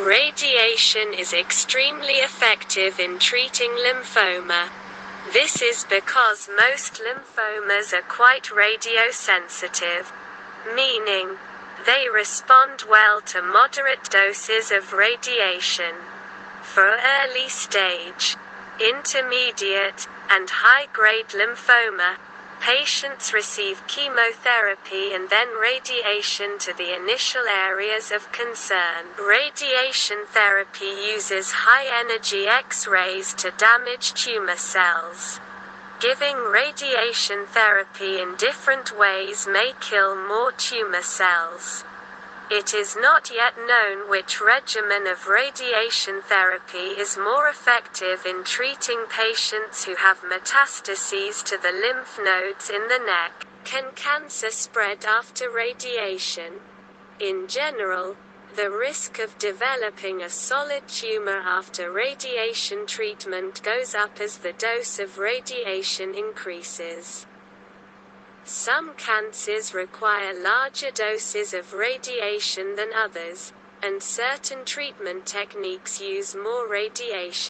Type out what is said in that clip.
Radiation is extremely effective in treating lymphoma. This is because most lymphomas are quite radiosensitive, meaning they respond well to moderate doses of radiation. For early stage, intermediate, and high-grade lymphoma, patients receive chemotherapy and then radiation to the initial areas of concern. Radiation therapy uses high-energy X-rays to damage tumor cells. Giving radiation therapy in different ways may kill more tumor cells. It is not yet known which regimen of radiation therapy is more effective in treating patients who have metastases to the lymph nodes in the neck. Can cancer spread after radiation? In general, the risk of developing a solid tumor after radiation treatment goes up as the dose of radiation increases. Some cancers require larger doses of radiation than others, and certain treatment techniques use more radiation.